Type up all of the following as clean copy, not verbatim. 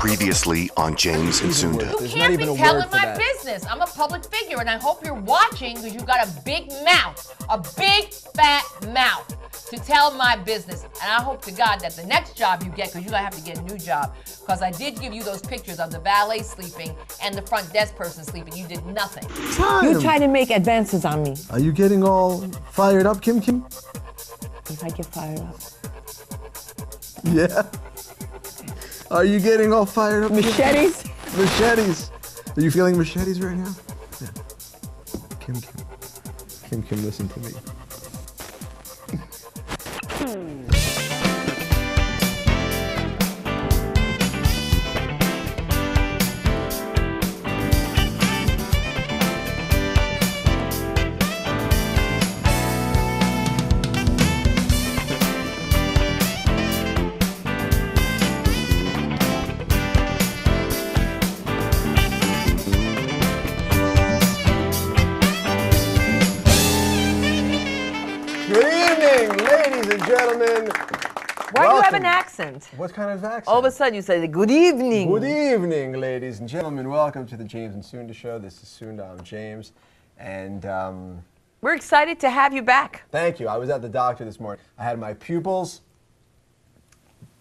Previously on James and Sunda. You can't be telling my business. I'm a public figure, and I hope you're watching because you've got a big mouth, a big fat mouth to tell my business. And I hope to God that the next job you get, because you're going to have to get a new job, because I did give you those pictures of the valet sleeping and the front desk person sleeping. You did nothing. You try to make advances on me. Are you getting all fired up, Kim Kim? If I get fired up. Yeah. Are you getting all fired up? Machetes? Machetes. Are you feeling machetes right now? Yeah. Kim Kim. Kim Kim, listen to me. Gentlemen, why do you have an accent? What kind of accent? All of a sudden you say, good evening. Good evening, ladies and gentlemen. Welcome to the James and Sunda Show. This is Sunda, I'm James. And we're excited to have you back. Thank you. I was at the doctor this morning. I had my pupils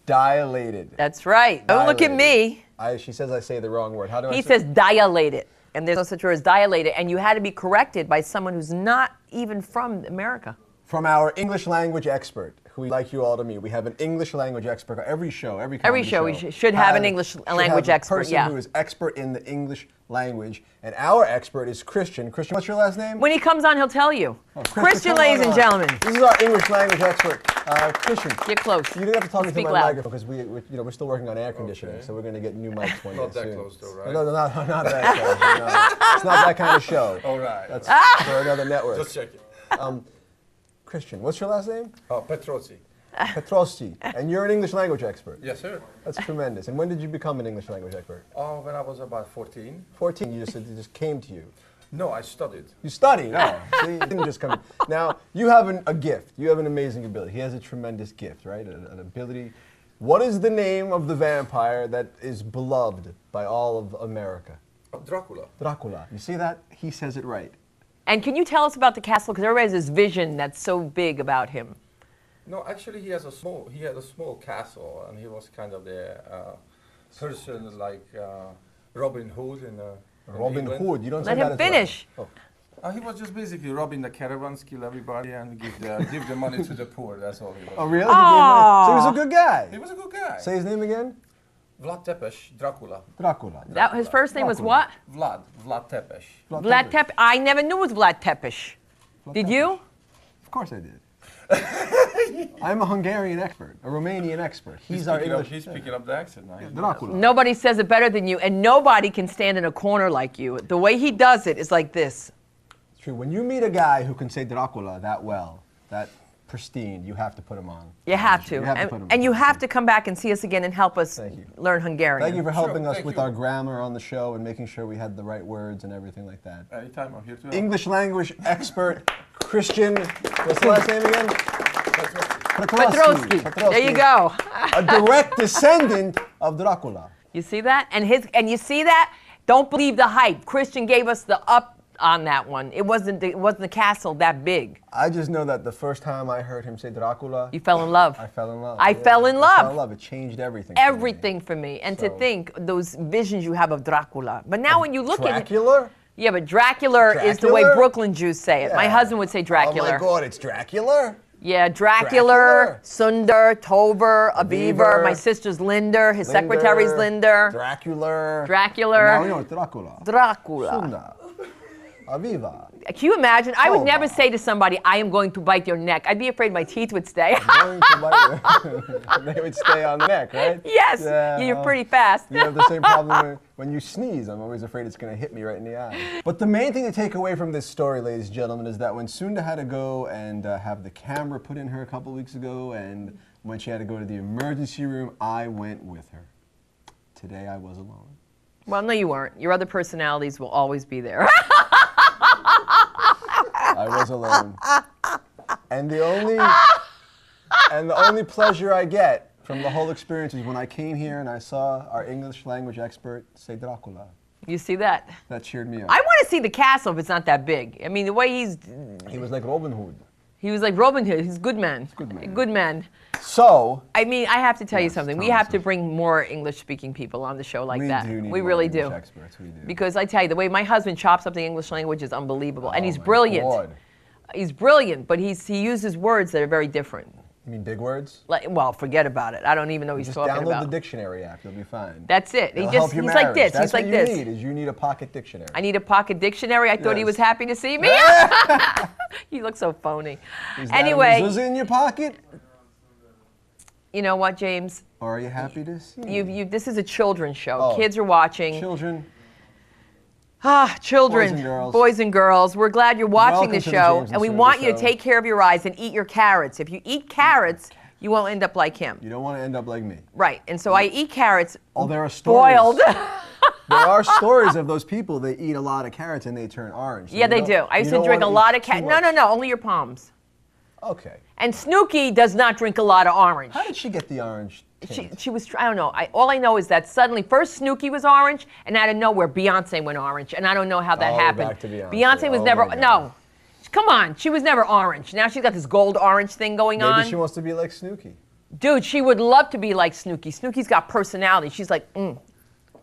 dilated. That's right. Don't look at me. She says I say the wrong word. How do I say it? He says dilated. And there's no such word as dilated. And you had to be corrected by someone who's not even from America. From our English language expert, who we'd like you all to meet. We have an English language expert. Every show, every show we should have an English language expert. Yeah. Person who is expert in the English language, and our expert is Christian. Christian, what's your last name? When he comes on, he'll tell you. Christian, ladies and gentlemen. This is our English language expert, Christian. Get close. You didn't have to talk into my loud. microphone because we're still working on air conditioning, so we're going to get new mics one day Not that soon. close, though, right? No, not that close. No, it's not that kind of show. All right. That's for another network. Just checking. Christian, what's your last name? Petrosi. Petrosi. And you're an English language expert. Yes, sir. That's tremendous. And when did you become an English language expert? When I was about 14. 14. You just it just came to you. No, I studied. You studied. Oh, so you didn't just come. Now you have a gift. You have an amazing ability. He has a tremendous gift, right? An ability. What is the name of the vampire that is beloved by all of America? Dracula. Dracula. You see that? He says it right. And can you tell us about the castle? Because everybody has this vision that's so big about him. No, actually, he had a small castle, and he was kind of the person like Robin Hood in Robin England. Hood. You don't say Let him finish. Oh. He was just basically robbing the caravans, kill everybody, and give the money to the poor. That's all he was. Oh, really? So he was a good guy. He was a good guy. Say his name again. Vlad Tepes, Dracula. Dracula. That his first name was what? Vlad Tepes. Vlad Tepes. I never knew it was Vlad Tepes. Did you? Of course I did. I'm a Hungarian expert, a Romanian expert. He's our English. He's picking up the accent now. Dracula. Nobody says it better than you, and nobody can stand in a corner like you. The way he does it is like this. It's true. When you meet a guy who can say Dracula that well, that pristine, you have to put him on. You have to. And you have to come back and see us again and help us learn Hungarian. Thank you for helping us with our grammar on the show and making sure we had the right words and everything like that. Anytime, I'm here to help. English language expert, Christian, what's the last name again? Petrosi. There you go. A direct descendant of Dracula. You see that? And you see that? Don't believe the hype. Christian gave us the up on that one. It wasn't the castle that big. I just know that the first time I heard him say Dracula, you fell in love. I fell in love. I fell in love. It changed everything. Everything for me. And to think those visions you have of Dracula. But now when you look at Dracula? Yeah, but Dracula is the way Brooklyn Jews say it. Yeah. My husband would say Dracula. Oh my God, it's Dracula? Yeah, Dracula, Sunda, Tober, a beaver. My sister's Linder. His secretary's Linder. Dracula. Dracula. No, it's Dracula. Dracula. Sunda. Aviva. Can you imagine? I would never say to somebody, I am going to bite your neck. I'd be afraid my teeth would stay. Going to bite They would stay on the neck, right? Yes. Yeah, you're pretty fast. You have the same problem when you sneeze. I'm always afraid it's going to hit me right in the eye. But the main thing to take away from this story, ladies and gentlemen, is that when Sunda had to go and have the camera put in her a couple weeks ago, and when she had to go to the emergency room, I went with her. Today I was alone. Well, no, you weren't. Your other personalities will always be there. I was alone. And the only pleasure I get from the whole experience is when I came here and I saw our English language expert say Dracula. You see that? That cheered me up. I want to see the castle if it's not that big. I mean, the way He was like Robin Hood. he was like Robin Hood. He's a good man. Good man. A good man. So, I mean, I have to tell you something. We tell me have to bring more English-speaking people on the show like that. do need We more really English do. experts, we do. Because I tell you, the way my husband chops up the English language is unbelievable, and Oh he's my brilliant. God. He's brilliant, but he uses words that are very different. You mean big words? Like, well, forget about it. I don't even know what he's Just talking download about. the dictionary app. You'll be fine. That's it. It'll help your He's like this. marriage. He's like That's this. what you need. Is you need a pocket dictionary. I need a pocket dictionary. I thought he Yes. was happy to see me. He looks so phony. Is that Anyway, a mezuzah in your pocket? you know what, James? Or are you happy to see? This is a children's show. Oh. Kids are watching. Children. Children, Boys and girls. boys and girls, we're glad you're watching Welcome the to the show, James and we and want Sunda you to Show. take care of your eyes and eat your carrots. If you eat carrots, you won't end up like him. You don't want to end up like me. Right, and so I eat carrots Oh, there are stories. boiled. There are stories of those people. They eat a lot of carrots and they turn orange. So Yeah, you they don't- do. I used you to don't drink a wanna lot eat of carrots. too No, much. only your palms. Okay. And Snooki does not drink a lot of orange. How did she get the orange? tint? She was, I don't know. All I know is that suddenly, first Snooki was orange, and out of nowhere, Beyonce went orange. And I don't know how that Oh, happened. back to Beyonce. Beyonce was Oh never, my God. no. Come on, she was never orange. Now she's got this gold orange thing going on. Maybe she wants to be like Snooki. Dude, she would love to be like Snooki. Snooki's got personality. She's like,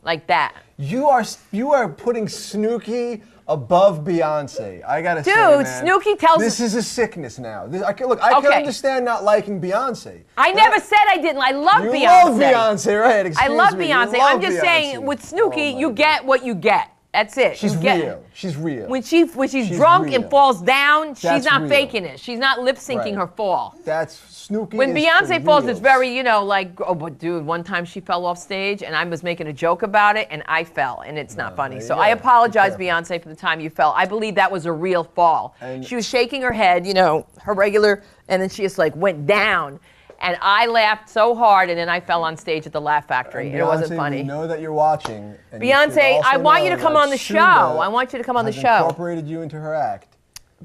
like that. You are putting Snooki above Beyonce. I gotta say, Dude, man, Snooki tells this is a sickness now. I can Okay. understand not liking Beyonce. I never said I didn't. I love You Beyonce. love Beyonce, right? I Excuse love me. You Beyonce. love I'm just Beyonce. saying, with Snooki, Oh my you God. get what you get. That's it. She's You get- real. She's real. When she's drunk real. and falls down, she's That's not real. faking it. She's not lip syncing Right. her fall. That's Snooki. When is Beyonce for falls, reals. it's very, like, oh, but dude, one time she fell off stage and I was making a joke about it and I fell and it's not funny. there So you I go. apologize, Be Beyonce, for the time you fell. I believe that was a real fall. And- She was shaking her head, her regular, and then she just like went down. And I laughed so hard and then I fell on stage at the Laugh Factory and it wasn't Beyonce, funny. We know that you're watching. And you Beyonce, should also I want you to know come that on the Sunda show. I want you to come on the has show. Incorporated you into her act.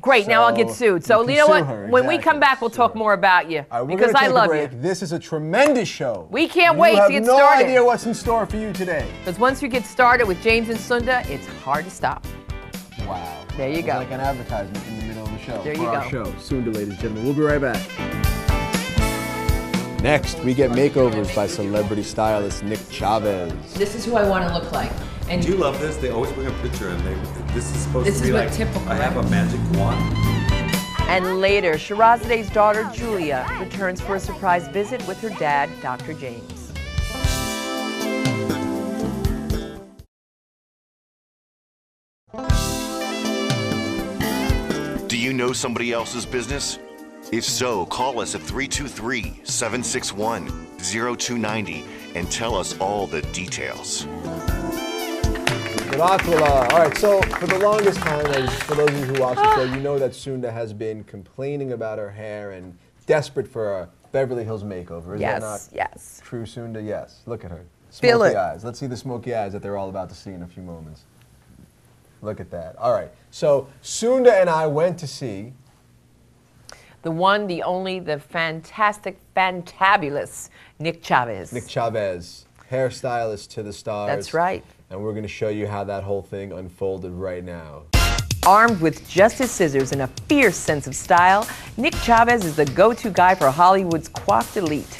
Great, now I'll get So sued. So you you can know what? sue her, When we come exactly. back, we'll talk Sue her. more about you All right, we're because gonna I take love a break. you. This is a tremendous show. We can't wait to get You have started. no idea what's in store for you today. Because once you get started with James and Sunda, it's hard to stop. Wow. There you It's go. like an advertisement in the middle of the show. There for you our go. show. Soon, ladies and gentlemen. We'll be right back. Next, we get makeovers by celebrity stylist Nick Chavez. This is who I want to look like. And Do you love this? They always bring a picture and this is supposed This to is be what like, typical, I have right? a magic wand. And later, Shirazade's daughter, Julia, returns for a surprise visit with her dad, Dr. James. Do you know somebody else's business? If so, call us at 323-761-0290 and tell us all the details. Dracula. All right, so for the longest time, for those of you who watch the show, you know that Sunda has been complaining about her hair and desperate for a Beverly Hills makeover. Is that not Yes. true, Sunda? Yes. Look at her. Feel Smoky it. eyes. Let's see the smoky eyes that they're all about to see in a few moments. Look at that. All right. So Sunda and I went to see The one, the only, the fantastic, fantabulous Nick Chavez. Nick Chavez, hairstylist to the stars. That's right. And we're going to show you how that whole thing unfolded right now. Armed with just his scissors and a fierce sense of style, Nick Chavez is the go-to guy for Hollywood's coiffed elite.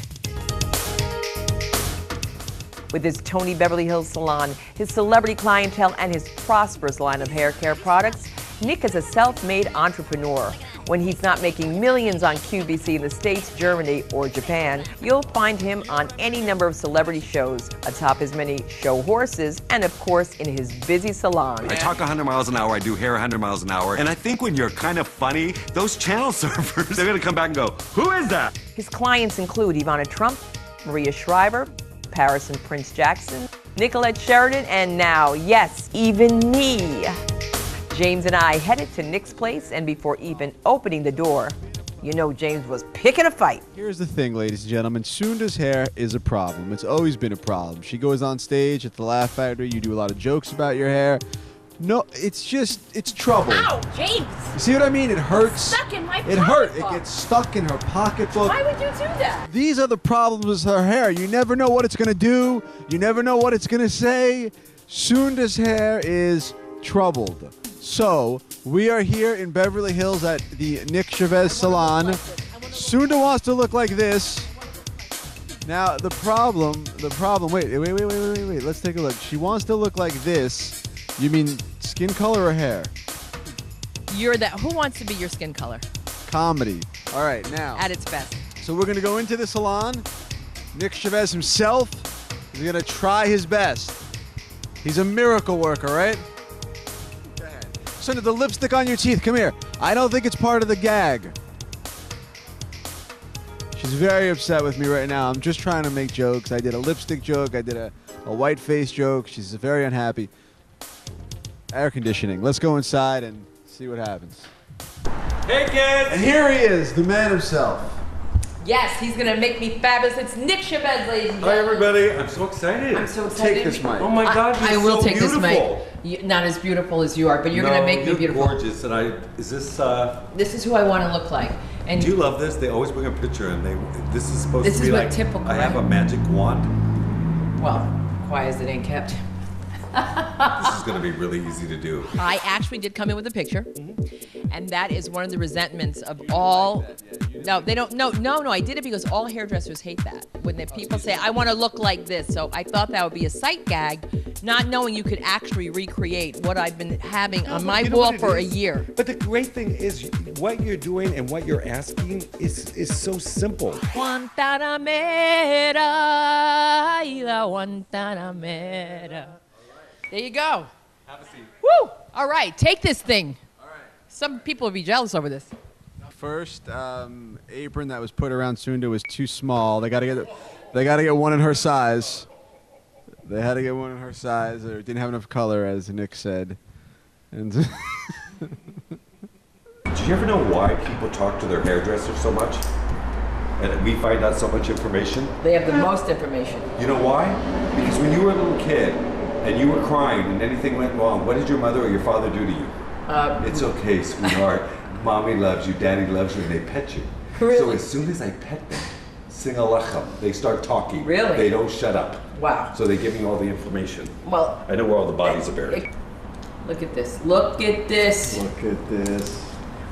With his Tony Beverly Hills salon, his celebrity clientele, and his prosperous line of hair care products, Nick is a self-made entrepreneur. When he's not making millions on QVC in the States, Germany, or Japan, you'll find him on any number of celebrity shows, atop his many show horses, and of course in his busy salon. I talk 100 miles an hour, I do hair 100 miles an hour, and I think when you're kind of funny, those channel surfers, they're gonna come back and go, who is that? His clients include Ivana Trump, Maria Shriver, Paterson Prince Jackson, Nicolette Sheridan, and now, yes, even me. James and I headed to Nick's place, and before even opening the door, you know James was picking a fight. Here's the thing, ladies and gentlemen. Sunda's hair is a problem. It's always been a problem. She goes on stage at the Laugh Factory. You do a lot of jokes about your hair. No, it's trouble. Ow, James! You see what I mean? It hurts. Stuck in my It hurt. It pocketbook. gets stuck in her pocketbook. Why would you do that? These are the problems with her hair. You never know what it's going to do. You never know what it's going to say. Sunda's hair is troubled. So, we are here in Beverly Hills at the Nick Chavez Salon. Sunda wants to look like this. Now, the problem, wait. Let's take a look. She wants to look like this. You mean skin color or hair? You're that. Who wants to be your skin color? Comedy. All right, now. At its best. So we're going to go into the salon. Nick Chavez himself is going to try his best. He's a miracle worker, right? Go ahead. Sunda, the lipstick on your teeth. Come here. I don't think it's part of the gag. She's very upset with me right now. I'm just trying to make jokes. I did a lipstick joke. I did a white face joke. She's very unhappy. Air conditioning. Let's go inside and see what happens. Hey, kids! And here he is, the man himself. Yes, he's gonna make me fabulous. It's Nick Chavez, ladies and Hi, gentlemen. everybody. I'm so excited. I'm so excited. Take this mic. Oh, my God, you're I will so take beautiful. this mic. Not as beautiful as you are, but you're gonna make me you're beautiful. gorgeous. And is this, This is who I want to look like. And do you love this? They always bring a picture and this is supposed This to is be what like, typical, I have right? a magic wand. well, quiet as it ain't kept. This is going to be really easy to do. I actually did come in with a picture, and that is one of the resentments of all. No, they don't. No. I did it because all hairdressers hate that when the people say, "I want to look like this." So I thought that would be a sight gag, not knowing you could actually recreate what I've been having on my You know wall what it for a is? year. But the great thing is, what you're doing and what you're asking is so simple. Guantanamera, Guantanamera. There you go. Have a seat. Woo! All right, take this thing. All right. Some people would be jealous over this. First apron that was put around Sunda was too small. They got to get one in her size. They had to get one in her size, or it didn't have enough color, as Nick said. And Did you ever know why people talk to their hairdresser so much? And we find out so much information? They have the most information. You know why? Because when you were a little kid and you were crying and anything went wrong, what did your mother or your father do to you? It's okay, sweetheart. Mommy loves you, daddy loves you, and they pet you. Really? So as soon as I pet them, sing a lechem, they start talking. Really? They don't shut up. Wow. So they give me all the information. Well, I know where all the bodies are buried. look at this. Look at this. look at this.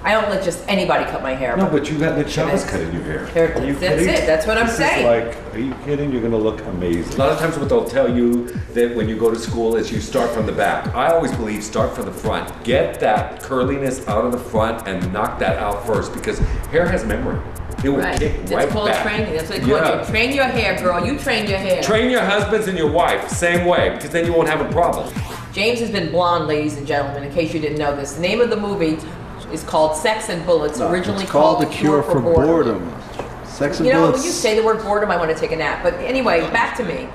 I don't let just anybody cut my hair. No, but you got Nick Chavez cutting your hair. There- Are you that's kidding? it. That's what I'm This saying. Is like, are you kidding? You're gonna look amazing. A lot of times what they'll tell you that when you go to school is you start from the back. I always believe start from the front. Get that curliness out of the front and knock that out first because hair has memory. It will Right. kick It's right called back. training. That's what they call you. Train your hair, girl. You train your hair. Train your husbands and your wife same way because then you won't have a problem. James has been blonde, ladies and gentlemen, in case you didn't know this. The name of the movie is called Sex and Bullets, originally It's called The Cure for Boredom. Sex and You know, Bullets. when you say the word boredom, I want to take a nap. But anyway, back to me.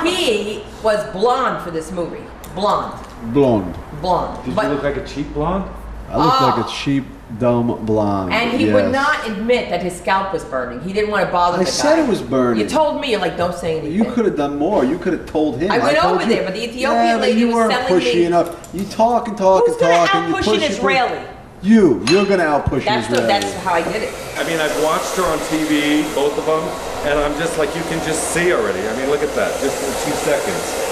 He was blonde for this movie. Blonde. Blonde. Blonde. Did But- you look like a cheap blonde? I look like a cheap, dumb blonde. and he yes. would not admit that his scalp was burning. He didn't want to bother the guy. I said it was burning. You told me, you're like, don't say anything. You could have done more. You could have told him. I went told over you. there, but the Ethiopian yeah, but lady you was weren't selling pushy me- enough. You talk and talk Who's and going talk to and you out-push push an it. Israeli? You're gonna outpush an That's Israeli. how I did it. I mean, I've watched her on TV, both of them, and I'm just like, you can just see already. I mean, look at that, just in 2 seconds.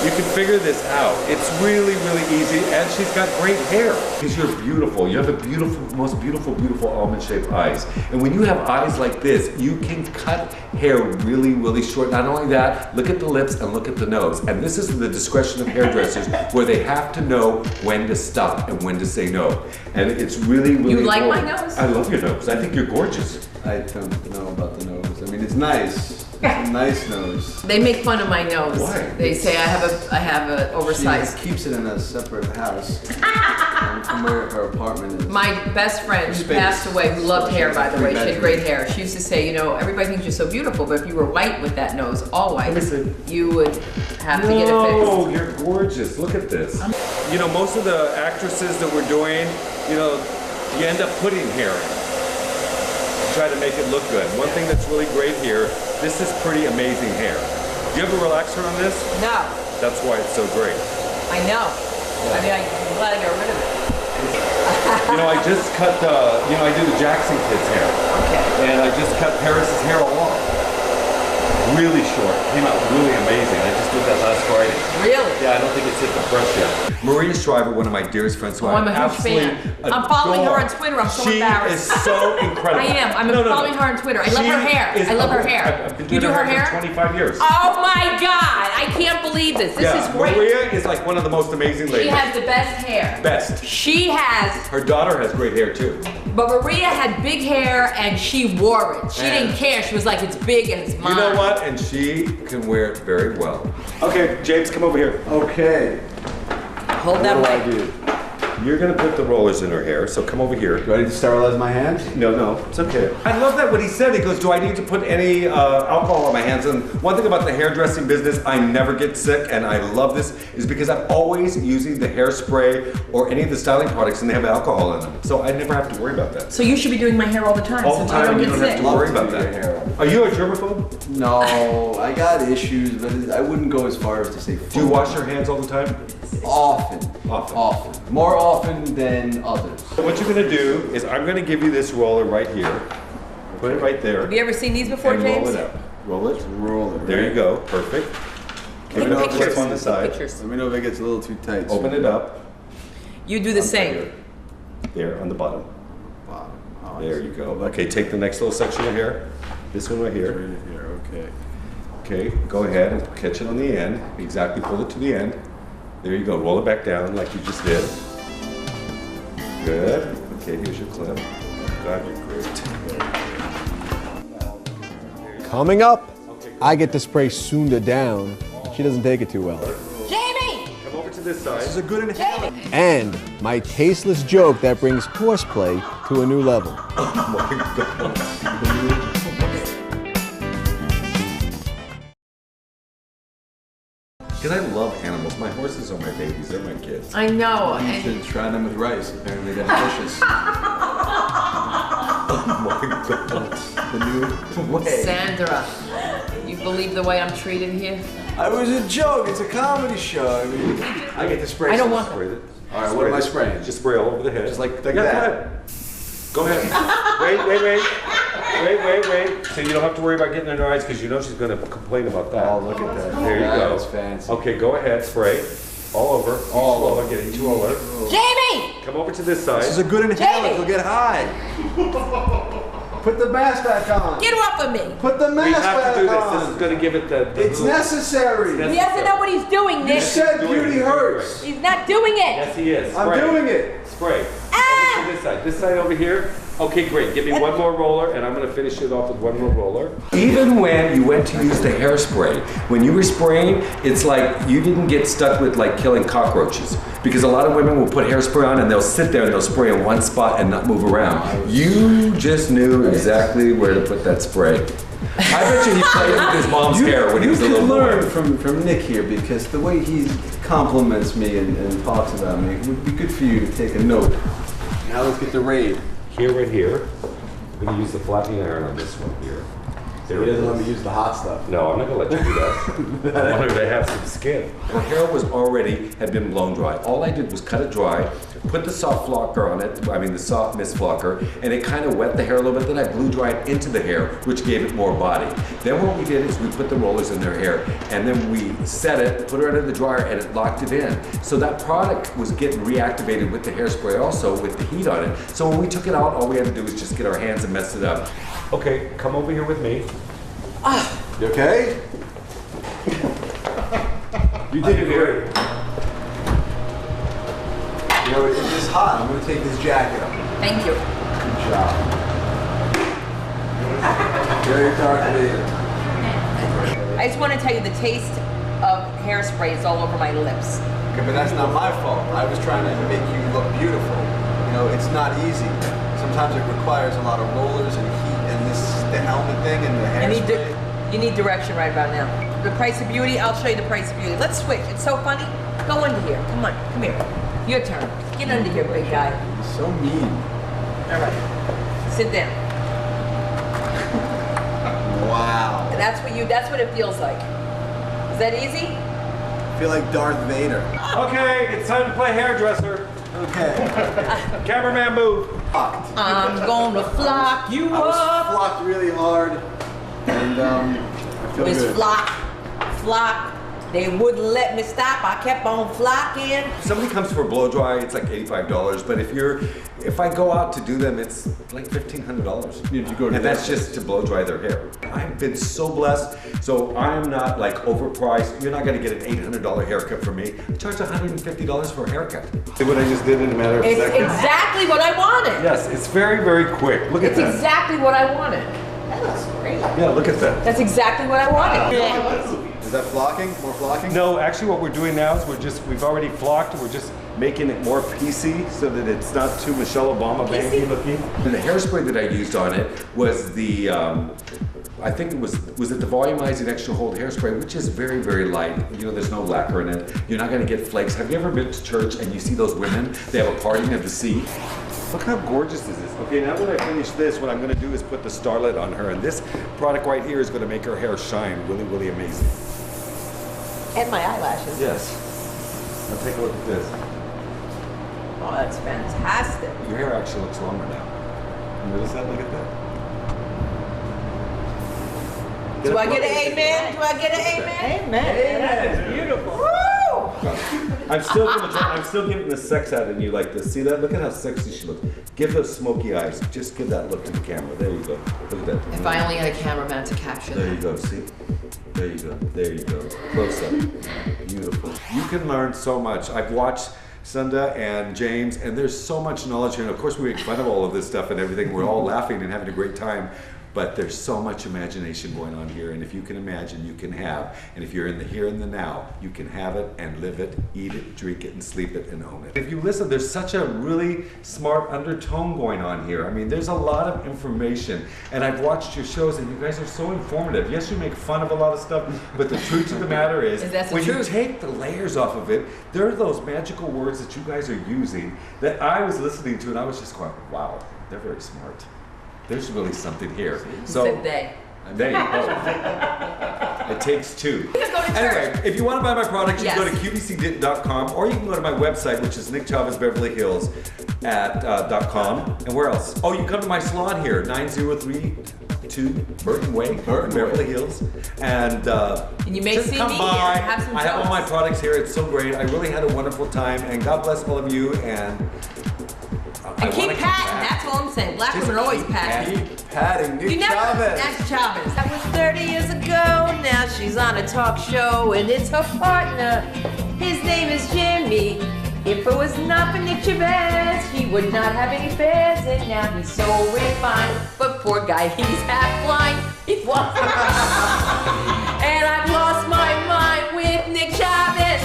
You can figure this out. It's really, really easy, and she's got great hair. Because you're beautiful. You have the most beautiful, beautiful almond-shaped eyes. And when you have eyes like this, you can cut hair really, really short. Not only that, look at the lips and look at the nose. And this is the discretion of hairdressers, where they have to know when to stop and when to say no. And it's really, really You like my important. nose? I love your nose. I think you're gorgeous. I don't know about the nose. I mean, it's nice. It's a nice nose. They make fun of my nose. Why? They say I have a oversized. She keeps it in a separate house from where her apartment is. My best friend who Space. passed away, who loved hair, by the way, she had Bedroom. great hair. She used to say, you know, everybody thinks you're so beautiful, but if you were white with that nose, all white, Listen. you would have to get it No, fixed. you're gorgeous. Look at this. You know, most of the actresses that we're doing, you know, you end up putting hair in. Try to make it look good. One thing that's really great here, this is pretty amazing hair. Do you have a relaxer on this? No. That's why it's so great. I know. I mean, I'm glad I got rid of it. You know, I just cut, I do the Jackson kids' hair. Okay. And I just cut Harris's hair all off. Really short. Came out really amazing. I just did that last Friday. Really? Yeah, I don't think it's hit the brush yet. Maria Shriver, one of my dearest friends, who I'm a huge fan. I'm following her on Twitter. I'm so embarrassed. She is so incredible. I am. I'm following her on Twitter. I love her hair. I love her hair. I've been You doing do her hair hair? for 25 years. Oh my God! I can't believe this. This is great. Maria is like one of the most amazing ladies. She has the best hair. Best. She has. Her daughter has great hair too. But Maria had big hair and she wore it. She didn't care. She was like, it's big and it's mine. You know what? And she can wear it very well. Okay, James, come over here. Okay. Hold that What way. do I do? You're gonna put the rollers in her hair, so come over here. Do I need to sterilize my hands? No, it's okay. I love that what he said. He goes, do I need to put any alcohol on my hands? And one thing about the hairdressing business, I never get sick, and I love this, is because I'm always using the hairspray or any of the styling products and they have alcohol in them. So I never have to worry about that. So you should be doing my hair all the time. All the time, and you don't have to worry about Love to do your that. hair. Are you a germaphobe? No, I got issues, but I wouldn't go as far as to say Do you wash your hands all the time? Often. More often than others. So what you're gonna do is I'm gonna give you this roller right here. Put it right there. Have you ever seen these before, and James? roll it up. Roll it. Roll it. There you go. Perfect. Keep it up clip on the side. Pictures. Let me know if it gets a little too tight. Open it up. You do the same. There on the bottom. Wow. Oh, There you go. Okay, take the next little section of hair. This one right here. Right here, okay. Okay, go ahead and catch it on the end. Exactly, pull it to the end. There you go. Roll it back down like you just did. Good. Okay, here's your clip. God, you're great. Coming up, I get to spray Sunda down. She doesn't take it too well. Jamie! Come over to this side. This is a good inhaler. And my tasteless joke that brings horseplay to a new level. Oh my God. Because I love animals. My horses are my babies. They're my kids. I know. You should try them with rice. Apparently they're delicious. Oh my God. The new way. Sandra, you believe the way I'm treated here? I was a joke. It's a comedy show. I mean, I get to spray. I don't want Spray it. All right, what am I spraying? Just spray all over the head. Just like yeah, that. Go ahead. Wait. So you don't have to worry about getting in her eyes because you know she's going to complain about that. Oh, look at that. There you go. That's fancy. Okay, go ahead, spray. All over. All over. Get each roller. Jamie! Come over to this side. This is a good inhaler. Jamie! You'll get high. Put the mask back on. Get off of me! Put the We mask have back to do this. on. This is going to give it the It's necessary. He doesn't know what he's doing, You Nick. said doing beauty it. hurts. He's not doing it. Yes, he is. I'm Spray. doing it. Spray. Ah! Over to this side. This side over here. Okay, great. Give me one more roller, and I'm going to finish it off with one more roller. Even when you went to use the hairspray, when you were spraying, it's like you didn't get stuck with like killing cockroaches. Because a lot of women will put hairspray on and they'll sit there and they'll spray in one spot and not move around. You just knew exactly where to put that spray. I bet you he played with his mom's hair when he was a little boy. You can learn from Nick here because the way he compliments me and talks about me, it would be good for you to take a note. Now let's get the raid. Here, right here. I'm going to use the flapping iron on this one here. There He it doesn't is. let me use the hot stuff. No, I'm not gonna let you do that. I want her to have some skin. Her hair had been blown dry. All I did was cut it dry, put the soft flocker on it, the soft mist flocker, and it kind of wet the hair a little bit. Then I blew dry it into the hair, which gave it more body. Then what we did is we put the rollers in their hair, and then we set it, put it under the dryer, and it locked it in. So that product was getting reactivated with the hairspray also, with the heat on it. So when we took it out, all we had to do was just get our hands and mess it up. Okay, come over here with me. You okay? You did it here. You know, it's just hot. I'm going to take this jacket off. Thank you. Good job. Very dark later. I just want to tell you the taste of hairspray is all over my lips. Okay, but that's not my fault. I was trying to make you look beautiful. You know, it's not easy. Sometimes it requires a lot of rollers and heat and the helmet thing and the hairspray. You need direction right about now. The price of beauty, I'll show you the price of beauty. Let's switch. It's so funny. Go under here. Come on, come here. Your turn. Get under here, big guy. You're so mean. All right. Sit down. Wow. And that's what it feels like. Is that easy? I feel like Darth Vader. Okay, it's time to play hairdresser. Okay. Cameraman, move. I'm gonna flock you I was up. flocked really hard, and I feel It's good. flock. They wouldn't let me stop. I kept on flocking. Somebody comes for a blow dry, it's like $85. But if I go out to do them, it's like $1,500. If you go to and that's just to blow dry their hair. I've been so blessed, so I'm not like overpriced. You're not gonna get an $800 haircut from me. I charge $150 for a haircut. See what I just did in a matter of It's seconds? exactly what I wanted. Yes, it's very, very quick. Look at It's that. exactly what I wanted. That looks great. Yeah, look at that. That's exactly what I wanted. Is that flocking? More flocking? No, actually what we're doing now is we've already flocked, we're just making it more PC so that it's not too Michelle Obama bangy looking. And the hairspray that I used on it was the, I think it was it the volumizing extra hold hairspray, which is very, very light. You know, there's no lacquer in it. You're not gonna get flakes. Have you ever been to church and you see those women, they have a parting of the sea? Look how gorgeous is this. Okay, now that I finish this, what I'm gonna do is put the starlet on her, and this product right here is gonna make her hair shine really, really amazing. And my eyelashes. Yes. Now take a look at this. Oh, that's fantastic. Your hair actually looks longer now. You notice that? Look at that. Do I get an amen? Do I get an amen? Amen. That is beautiful. Woo! I'm still giving the sex out in you like this. See that? Look at how sexy she looks. Give her smoky eyes. Just give that look to the camera. There you go. Look at that. If I only had a cameraman to capture There that. you go. See? There you go. There you go. Close up. Beautiful. You can learn so much. I've watched Sunda and James, and there's so much knowledge here. And of course, we make fun of all of this stuff and everything. We're all laughing and having a great time. But there's so much imagination going on here, and if you can imagine, you can have. And if you're in the here and the now, you can have it and live it, eat it, drink it, and sleep it, and own it. If you listen, there's such a really smart undertone going on here. I mean, there's a lot of information, and I've watched your shows, and you guys are so informative. Yes, you make fun of a lot of stuff, but the truth of the matter is, when you take the layers off of it, there are those magical words that you guys are using that I was listening to, and I was just going, wow, they're very smart. There's really something here. So They. there you go. It takes two. Let's go to Anyway, church. if you want to buy my product, you Yes. can go to qvc.com, or you can go to my website, which is Nick Chavez Beverly Hills at .com. And where else? Oh, you come to my salon here, 9032 Burton Way, Beverly Hills, and you may just see come me by. here and have some I have all my jokes. products here. It's so great. I really had a wonderful time, and God bless all of you. And And keep patting, that's all I'm saying. Black women are always patting. Keep patting Nick You never, Chavez. that's Chavez. That was 30 years ago, now she's on a talk show and it's her partner. His name is Jimmy. If it was not for Nick Chavez, he would not have any fans, and now he's so refined. But poor guy, he's half blind. He's lost. And I've lost my mind with Nick Chavez.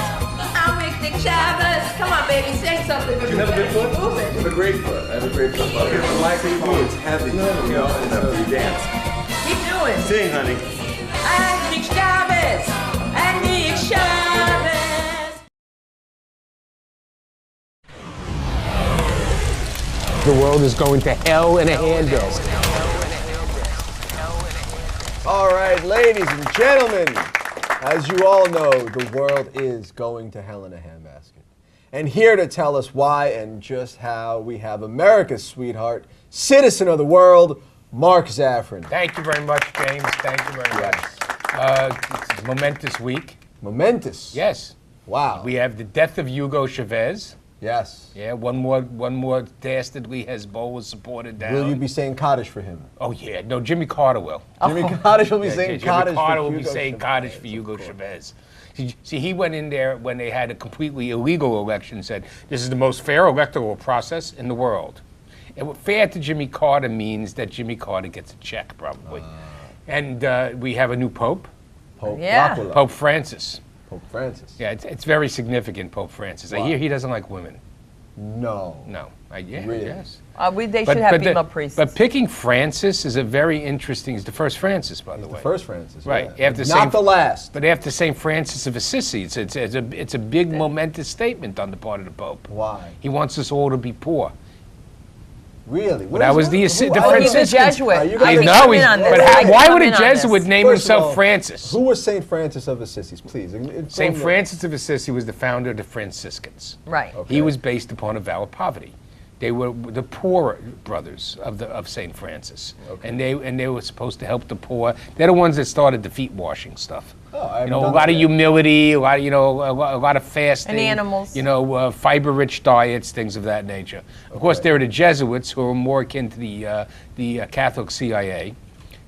I'm with Nick Chavez. Come on, baby, say something. Do you have a good foot? I have a great foot. I have a great foot. Okay, It's relax a your foot. foot. It's heavy. You know, and you dance. Keep doing. Sing, honey. And Nick Chavez. And Nick Chavez. The world is going to hell in a handbasket. All right, ladies and gentlemen, as you all know, the world is going to hell in a handbasket. And here to tell us why and just how, we have America's sweetheart, citizen of the world, Mark Zaffron. Thank you very much, James. Thank you very much. It's a momentous week. Momentous. Yes. Wow. We have the death of Hugo Chavez. Yes. Yeah, one more dastardly Hezbollah supported down. Will you be saying Kaddish for him? Oh yeah, no, Jimmy Carter will. Jimmy Kaddish will be Yeah, saying Jimmy Kaddish Carter for will be Hugo saying Chavez, Kaddish for Hugo Chavez. See, he went in there when they had a completely illegal election and said, this is the most fair electoral process in the world. And what fair to Jimmy Carter means that Jimmy Carter gets a check, probably. And we have a new pope, Pope Yeah. Dracula. Pope Francis. Pope Francis. Yeah, it's very significant, Pope Francis. I Wow. hear he doesn't like women. No. No, yeah, Really? yes. They should have female priests. But picking Francis is a very interesting. He's the first Francis, by the way. The first Francis. Right. Yeah. After Not Saint- the last. But after St. Francis of Assisi, it's a big momentous statement on the part of the Pope. Why? He wants us all to be poor. Really? Well, that was the He's a Franciscans. Jesuit. I think know, I'm in on this. but I think why I'm would a in on this. Jesuit name First of himself all, Francis? Who was Saint Francis of Assisi? Please. Saint Francis of Assisi was the founder of the Franciscans. Right. Okay. He was based upon a vow of poverty. They were the poor brothers of Saint Francis, Okay. and they were supposed to help the poor. They're the ones that started the feet washing stuff. Oh, I You haven't know, a done lot that of yet. humility, a lot of fasting, And animals. You know, fiber-rich diets, things of that nature. Of course, there were the Jesuits, who were more akin to the Catholic CIA.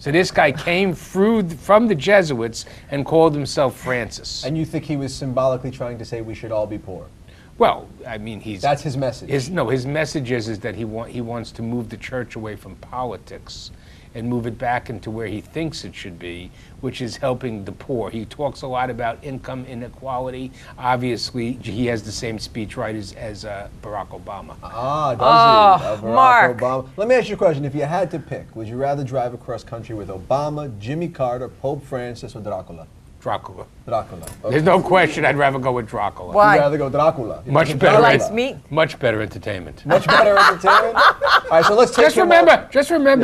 So this guy came from the Jesuits and called himself Francis. And you think he was symbolically trying to say we should all be poor? Well, I mean, That's his message. His message is that he wants to move the church away from politics and move it back into where he thinks it should be, which is helping the poor. He talks a lot about income inequality. Obviously, he has the same speechwriters as Barack Obama. Does he? Barack Mark. Obama. Let me ask you a question. If you had to pick, would you rather drive across country with Obama, Jimmy Carter, Pope Francis, or Dracula? Dracula. Dracula. Okay. There's no question I'd rather go with Dracula. Why? You'd rather go Dracula. Much He better. likes meat. Much better entertainment. Much better entertainment? All right, so let's take Just him remember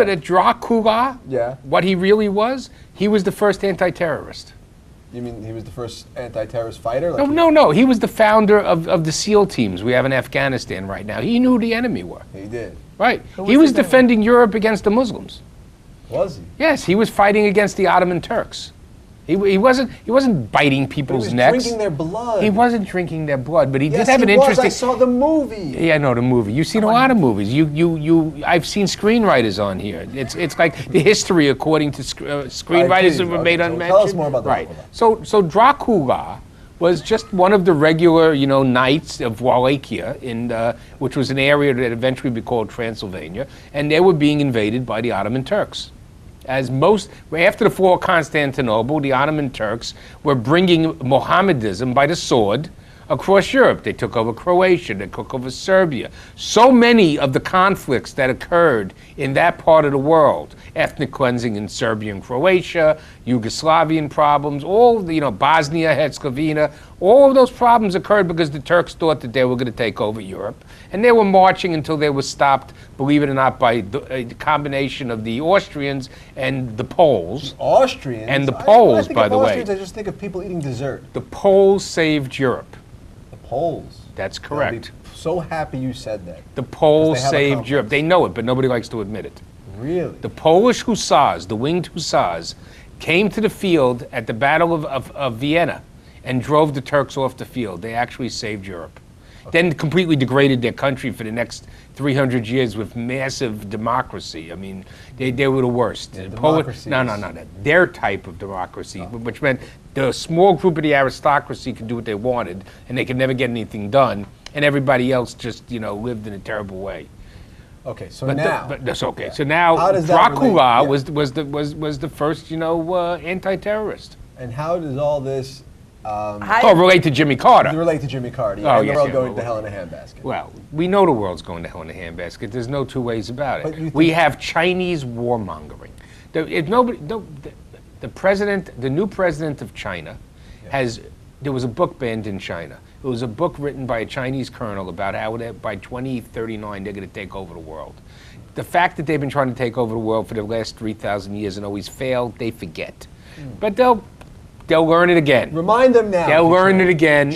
off. that Dracula, Yeah. what he really was, he was the first anti-terrorist. You mean he was the first anti-terrorist fighter? Like No. He was the founder of the SEAL teams we have in Afghanistan right now. He knew who the enemy were. He did. Right. He was defending Europe against the Muslims. Was he? Yes, he was fighting against the Ottoman Turks. He wasn't biting He people's was necks. drinking their blood. He wasn't drinking their blood, but he Yes, did have he an was. interesting. I saw the movie. Yeah, I know the movie. You've seen a lot of movies. I've seen screenwriters on here. It's like the history according to screenwriters please. that were Okay, made so unmentioned. tell us more about Right. Dracula. So Dracula was just one of the regular, knights of Wallachia, which was an area that eventually be called Transylvania, and they were being invaded by the Ottoman Turks. After the fall of Constantinople, the Ottoman Turks were bringing Mohammedism by the sword across Europe. They took over Croatia, they took over Serbia. So many of the conflicts that occurred in that part of the world, ethnic cleansing in Serbia and Croatia, Yugoslavian problems, Bosnia, Herzegovina, all of those problems occurred because the Turks thought that they were going to take over Europe. And they were marching until they were stopped, believe it or not, by the combination of the Austrians and the Poles. Austrians? And the I Poles, think by of the way. Austrians, I just think of people eating dessert. The Poles saved Europe. The Poles. That's I'll be correct. so happy you said that. The Poles Because they have a saved complex. Europe. They know it, but nobody likes to admit it. Really? The Polish hussars, the winged hussars, came to the field at the Battle of Vienna and drove the Turks off the field. They actually saved Europe. Then completely degraded their country for the next 300 years with massive democracy. I mean, they were the worst. Yeah, No. Their type of democracy, which meant the small group of the aristocracy could do what they wanted, and they could never get anything done, and everybody else just, lived in a terrible way. Okay, so But now. but that's okay. Yeah. So now How does that Dracula relate? Yeah. was the first, anti-terrorist. And how does all this Relate to Jimmy Carter. relate to Jimmy Carter? Oh, and yes, the world yeah, going well, to hell in a handbasket. Well, we know the world's going to hell in a handbasket. There's no two ways about But you it. think- We have Chinese warmongering. The new president of China there was a book banned in China. It was a book written by a Chinese colonel about how by 2039 they're going to take over the world. The fact that they've been trying to take over the world for the last 3,000 years and always failed, they forget. But they'll learn it again. Remind them now. They'll if you learn can. it again.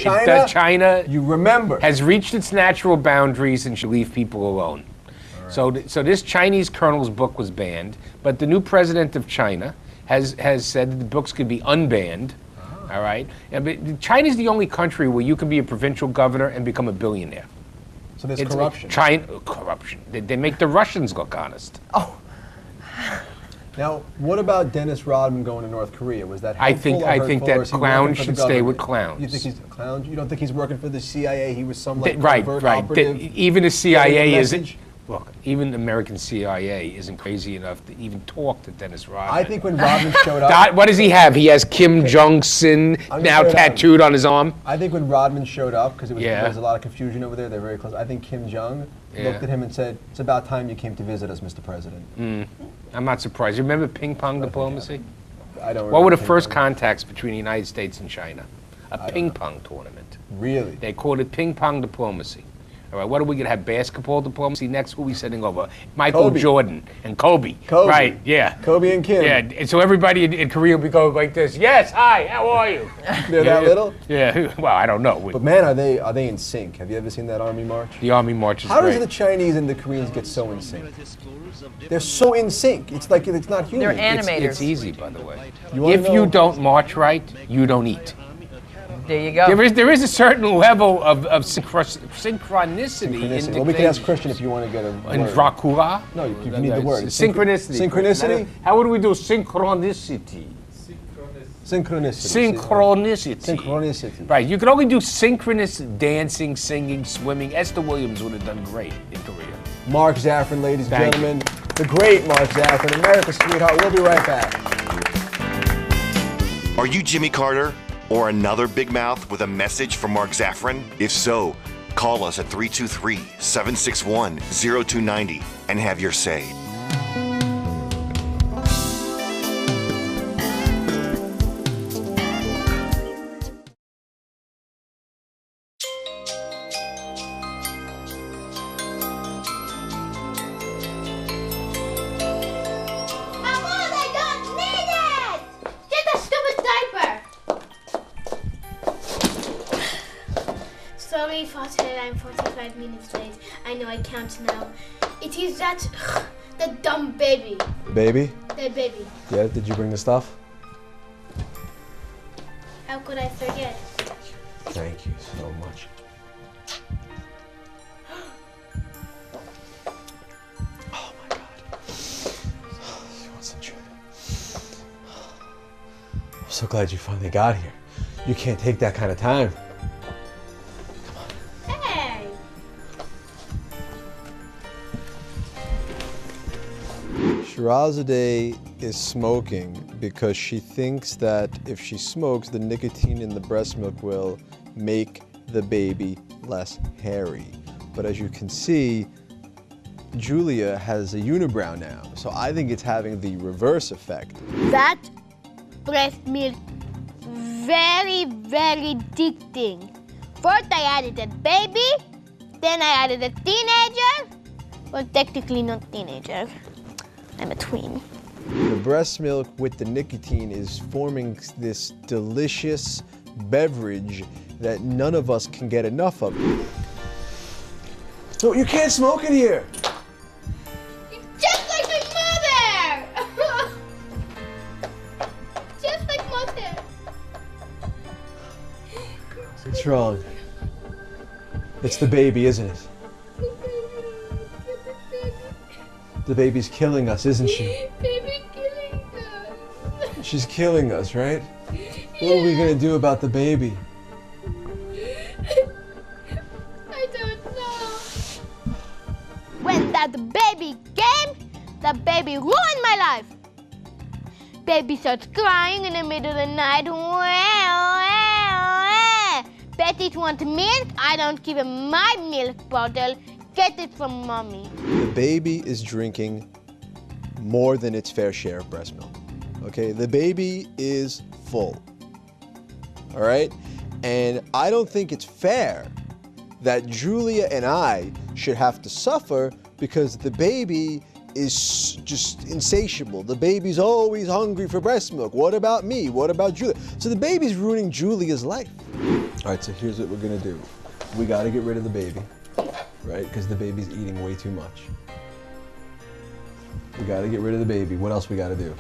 China you remember. has reached its natural boundaries and should leave people alone. So this Chinese colonel's book was banned, but the new president of China has said that the books could be unbanned. All right, China's the only country where you can be a provincial governor and become a billionaire. So there's corruption. Corruption. They make the Russians look honest. Oh, Now, what about Dennis Rodman going to North Korea? Was that I helpful think- or I think hurtful, that or is he clowns working for the should stay with government? clowns. You think he's a clown? You don't think he's working for the CIA? He was some like Right. covert Even the getting CIA a isn't. message? Look, even the American CIA isn't crazy enough to even talk to Dennis Rodman. I think when Rodman showed up, What does he have? He has Kim Jong-un I'm now gonna say that. tattooed on his arm. I think when Rodman showed up, because Yeah. there was a lot of confusion over there, they're very close. I think Kim Jong Yeah. looked at him and said, "It's about time you came to visit us, Mr. President." I'm not surprised. You remember ping pong diplomacy? I don't. What were the remember first Kim Jong. contacts between the United States and China? A ping pong tournament. Really? They called it ping pong diplomacy. All right, what are we going to have? Basketball diplomacy next? Who are we sending over? Michael Kobe. Jordan and Kobe. Right, yeah. Kobe and Kim. Yeah, and so everybody in Korea will be going like this. Yes, hi, how are you? They're that little? Yeah, well, I don't know. But man, are they in sync? Have you ever seen that army march? The army march is How great. does the Chinese and the Koreans get so in sync? They're so in sync. It's like it's not human. They're animators. It's easy, by the way. You wanna If you know- don't march right, you don't eat. There you go. There is a certain level of synchronicity. in Well, we can ask things. Christian if you want to get a In word. Dracula? No, you need the word. Synchronicity. Synchronicity? How would we do synchronicity? Synchronicity. Synchronicity. Synchronicity. Right, you can only do synchronous dancing, singing, swimming. Esther Williams would have done great in Korea. Mark Zaffron, ladies and Thank gentlemen. The great Mark Zaffron, America's sweetheart. We'll be right back. Are you Jimmy Carter or another big mouth with a message from Mark Zaffron? If so, call us at 323-761-0290 and have your say. Sorry, Father, I'm 45 minutes late. I know I count now. It is that dumb baby. Baby? That baby. Yeah, did you bring the stuff? How could I forget? Thank you so much. Oh my God. She wants some sugar. I'm so glad you finally got here. You can't take that kind of time. Hey! Shirazadeh is smoking because she thinks that if she smokes, the nicotine in the breast milk will make the baby less hairy. But as you can see, Julia has a unibrow now, so I think it's having the reverse effect. That breast milk, very, very addicting. First I added a baby, then I added a teenager. Well, technically not teenager. I'm a tween. The breast milk with the nicotine is forming this delicious beverage that none of us can get enough of. No, you can't smoke in here. Just like my mother! Just like mother. What's wrong? It's the baby, isn't it? The baby's killing us, isn't she? Baby killing us. She's killing us, right? What are we gonna do about the baby? I don't know. When that baby came, the baby ruined my life. Baby starts crying in the middle of the night. Betty wants milk. I don't give him my milk bottle. Get it from mommy. The baby is drinking more than its fair share of breast milk. Okay, the baby is full. All right, and I don't think it's fair that Julia and I should have to suffer because the baby is just insatiable. The baby's always hungry for breast milk. What about me? What about Julia? So the baby's ruining Julia's life. All right, so here's what we're gonna do. We gotta get rid of the baby, right? Because the baby's eating way too much. We gotta get rid of the baby. What else we gotta do?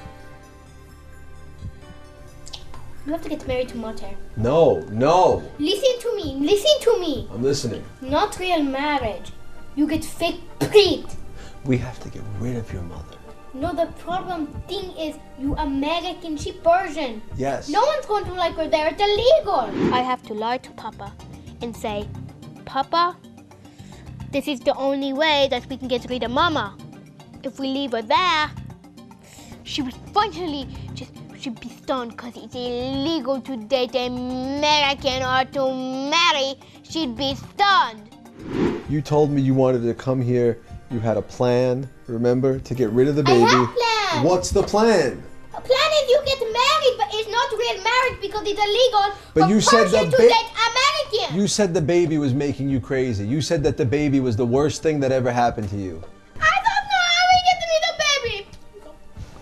You have to get married to mother. No, no. Listen to me. Listen to me. I'm listening. Not real marriage. You get fake preet. We have to get rid of your mother. No, the problem thing is you American, she Persian. Yes. No one's going to like her there. It's illegal. I have to lie to Papa and say, Papa, this is the only way that we can get rid of Mama. If we leave her there, she would finally she'd be stunned because it's illegal to date American or to marry. She'd be stunned. You told me you wanted to come here. You had a plan, remember, to get rid of the baby. I have a plan. What's the plan? Plan is you get married, but it's not real marriage because it's illegal But for you said Persian to date American. You said the baby was making you crazy. You said that the baby was the worst thing that ever happened to you. I don't know how we get to meet the baby.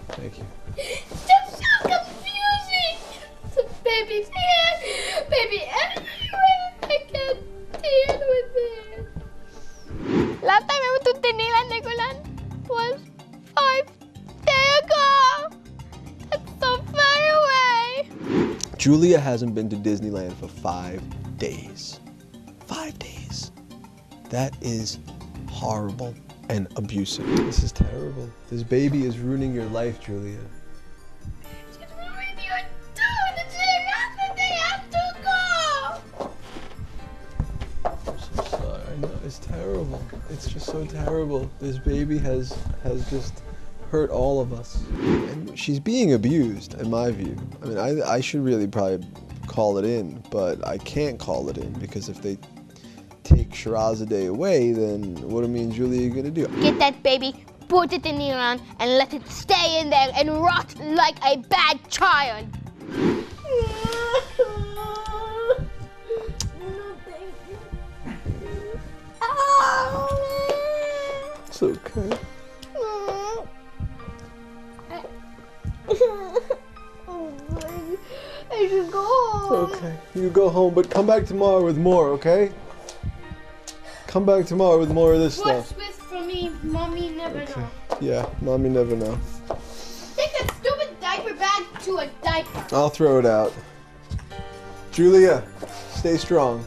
Thank you. It's just so confusing. The baby's here, baby everywhere. I can't deal with it. Last time I went to Disneyland, Legoland, was 5 days ago. That's so far away. Julia hasn't been to Disneyland for 5 days. 5 days. That is horrible and abusive. This is terrible. This baby is ruining your life, Julia. She's ruined you too. The curiosity has to go. I'm so sorry. I know, it's terrible. It's just so terrible. This baby has just hurt all of us. And she's being abused, in my view. I mean, I should really probably call it in, but I can't call it in because if they take Shirazadeh away, then what me and Julia are gonna do? Get that baby, put it in Iran, and let it stay in there and rot like a bad child. It's okay. I should go home. Okay, you go home, but come back tomorrow with more, okay? Come back tomorrow with more of this What's stuff. with for me? Mommy never know. Yeah, mommy never know. Take that stupid diaper bag to a diaper. I'll throw it out. Julia, stay strong.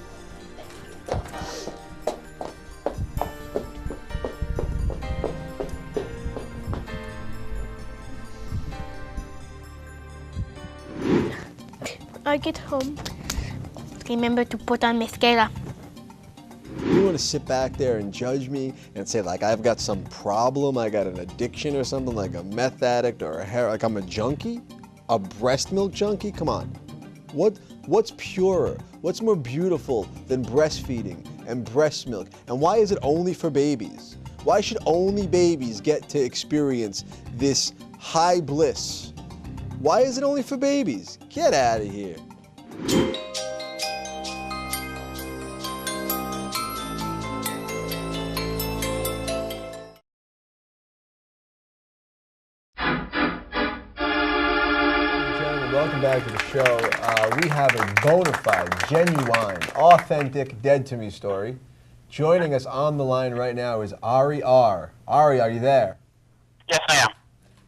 I get home. Remember to put on mascara. You want to sit back there and judge me and say like I've got some problem, I got an addiction or something, like a meth addict or like I'm a junkie? A breast milk junkie? Come on. What's purer? What's more beautiful than breastfeeding and breast milk? And why is it only for babies? Why should only babies get to experience this high bliss? Why is it only for babies? Get out of here. Welcome back to the show. We have a bona fide, genuine, authentic, dead to me story. Joining us on the line right now is Ari R. Ari, are you there? Yes, I am.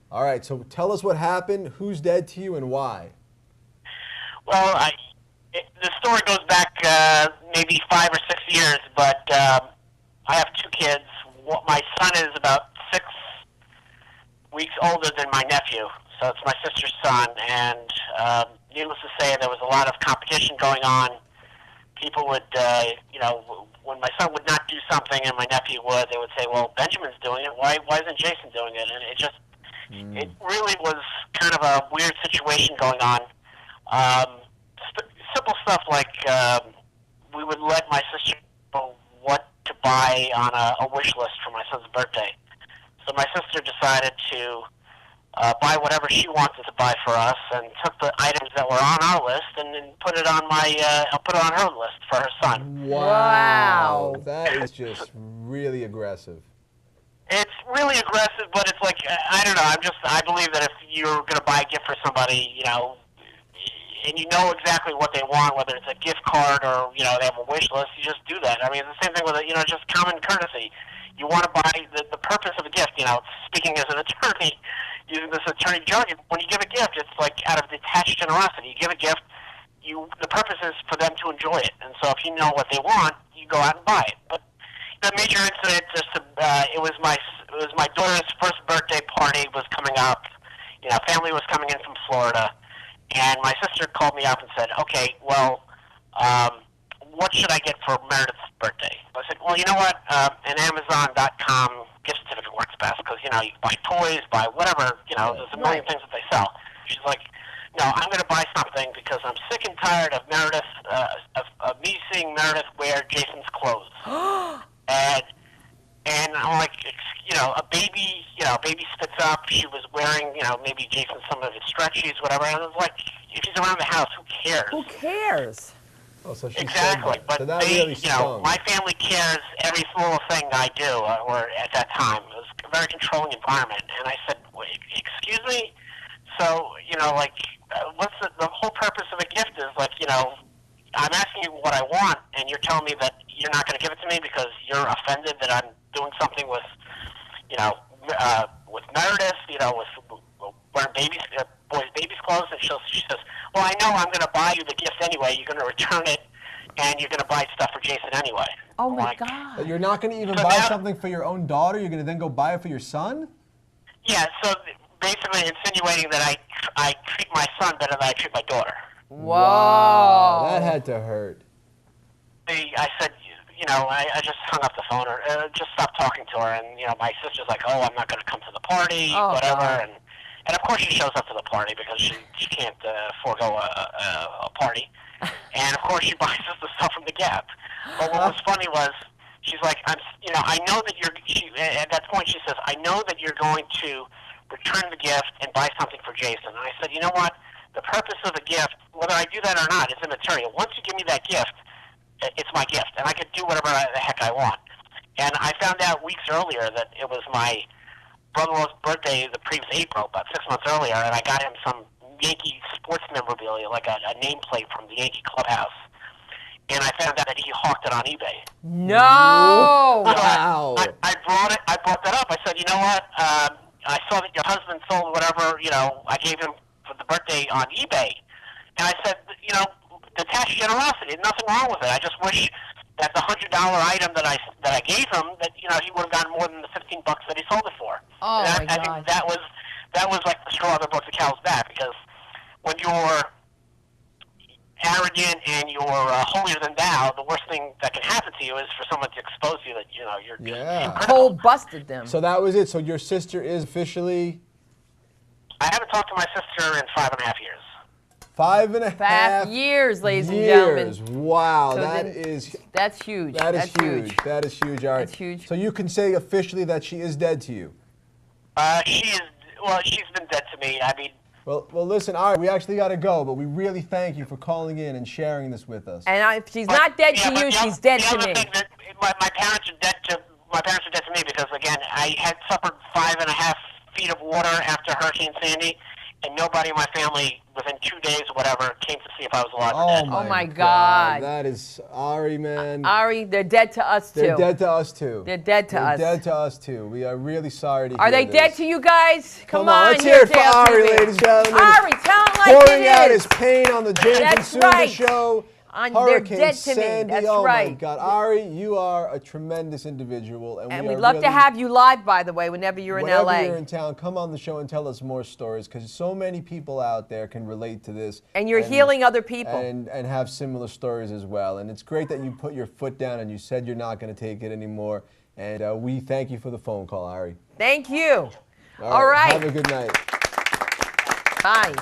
All right, so tell us what happened, who's dead to you, and why? Well, the story goes back maybe 5 or 6 years, but I have 2 kids. My son is about 6 weeks older than my nephew, so it's my sister's son, and needless to say, there was a lot of competition going on. People would, when my son would not do something and my nephew would, they would say, well, Benjamin's doing it, why isn't Jason doing it? And it just, it really was kind of a weird situation going on. Simple stuff like we would let my sister know what to buy on a wish list for my son's birthday. So my sister decided to buy whatever she wanted to buy for us, and took the items that were on our list and then put it on her list for her son. Wow. That is just really aggressive. It's really aggressive, but it's like, I don't know, I believe that if you're going to buy a gift for somebody, and you know exactly what they want, whether it's a gift card or, they have a wish list, you just do that. I mean, it's the same thing with, just common courtesy. You want to buy the purpose of a gift, speaking as an attorney, using this attorney jargon, when you give a gift, it's like out of detached generosity. You give a gift, the purpose is for them to enjoy it. And so if you know what they want, you go out and buy it. But the major incident, it was my daughter's first birthday party was coming up. Family was coming in from Florida, and my sister called me up and said, okay, well, what should I get for Meredith's birthday? I said, well, you know what, an Amazon.com gift certificate works best, because, you can buy toys, buy whatever, there's a million things that they sell. She's like, no, I'm going to buy something because I'm sick and tired of Meredith, of me seeing Meredith wear Jason's clothes. And I'm like, a baby, baby spits up. She was wearing, maybe Jason some of his stretchies, whatever. And it was like, if he's around the house, who cares? Who cares? Oh, so she Exactly. said that. But So that they, really stung. my family cares every little thing I do, or at that time. It was a very controlling environment. And I said, wait, excuse me? So, what's the whole purpose of a gift is like, I'm asking you what I want, and you're telling me that you're not going to give it to me because you're offended that I'm doing something with, with Meredith, with wearing boys' babies' clothes. And she says, well, I know I'm going to buy you the gift anyway. You're going to return it, and you're going to buy stuff for Jason anyway. Oh, my God. But you're not going to even buy something for your own daughter? You're going to then go buy it for your son? Yeah, so basically insinuating that I treat my son better than I treat my daughter. Whoa. That had to hurt. I said, I just hung up the phone or just stopped talking to her. And, my sister's like, oh, I'm not going to come to the party, whatever. God. And of course she shows up to the party because she can't forego a party. And of course she buys us the stuff from the Gap. But what was funny was, she's like, I know that at that point she says, I know that you're going to return the gift and buy something for Jason. And I said, you know what? The purpose of the gift, whether I do that or not, is immaterial. Once you give me that gift, it's my gift, and I can do whatever the heck I want. And I found out weeks earlier that it was my brother-in-law's birthday the previous April, about 6 months earlier, and I got him some Yankee sports memorabilia, like a nameplate from the Yankee clubhouse. And I found out that he hawked it on eBay. No! So Wow. I brought that up. I said, you know what? I saw that your husband sold whatever, I gave him for the birthday on eBay. And I said, detached generosity, nothing wrong with it. I just wish that the $100 item that I gave him, that he would have gotten more than the $15 that he sold it for. Oh, and my I God. think that was like the straw that broke the camel's back, because when you're arrogant and you're holier than thou, the worst thing that can happen to you is for someone to expose you that you're Yeah. Cold busted them. So that was it. So your sister is officially... I haven't talked to my sister in 5.5 years. 5.5 years, ladies and gentlemen. Wow, So that's huge. That is huge. That is huge. All right. That's huge. So you can say officially that she is dead to you. She's been dead to me. I mean. Well, listen, all right, we actually got to go, but we really thank you for calling in and sharing this with us. And if she's not dead to you, she's dead to me. My parents are dead to me because, again, I had suffered 5.5 feet of water after Hurricane Sandy, and nobody in my family within 2 days or whatever came to see if I was alive or dead. Oh my God. That is Ari, man. Ari, they're dead to us too. They're dead to us too. They're dead to us. They're dead to us too. We are really sorry to hear Are they this. dead to you guys? Come on, let's hear it for Ari, JLTV. ladies and gentlemen. Ari, tell him like Pouring it out is. his pain on the James and That's Sunda right. show. They're Hurricane dead to me. Sandy. That's oh right. my God, Ari, you are a tremendous individual, and we'd love to have you live, by the way, whenever you're in LA. Whenever you're in town, come on the show and tell us more stories, because so many people out there can relate to this. And you're healing other people. And have similar stories as well. And it's great that you put your foot down and you said you're not going to take it anymore. And we thank you for the phone call, Ari. Thank you. All right. Have a good night. Bye.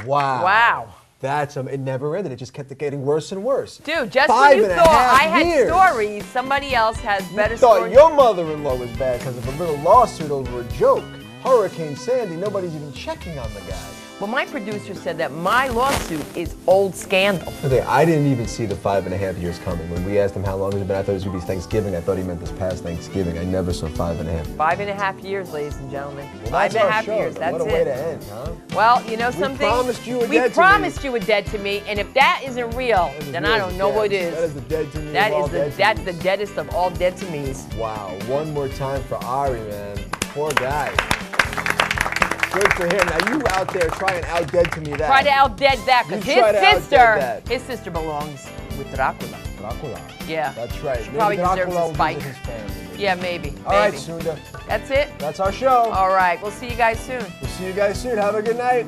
Wow. Wow. It never ended. It just kept getting worse and worse. Dude, just when you 5.5 thought I had years. stories, somebody else has better You thought stories. your mother-in-law was bad because of a little lawsuit over a joke. Hurricane Sandy, nobody's even checking on the guy. Well, my producer said that my lawsuit is old scandal. Okay, I didn't even see the 5.5 years coming. When we asked him how long has it been, I thought it was going to be Thanksgiving. I thought he meant this past Thanksgiving. I never saw 5.5. 5.5 years, ladies and gentlemen. Well, that's our 5.5 show. years, that's what a it. way to end, huh? Well, you know something? We promised you a We dead promised to you a dead to me, and if that isn't real, then I don't know what is. That is the dead to me. That of all is dead to that's me's. the deadest of all dead to me's. Wow, one more time for Ari, man. Poor guy. Good for him. Now you out there trying to out-dead to me that. Try to out-dead that, because You try to out-dead that. his sister belongs with Dracula. Dracula. Yeah. That's right. She Maybe probably Dracula deserves a will spike. visit his family. Yeah, maybe. All right, maybe. Sunda. That's it? That's our show. All right. We'll see you guys soon. We'll see you guys soon. Have a good night.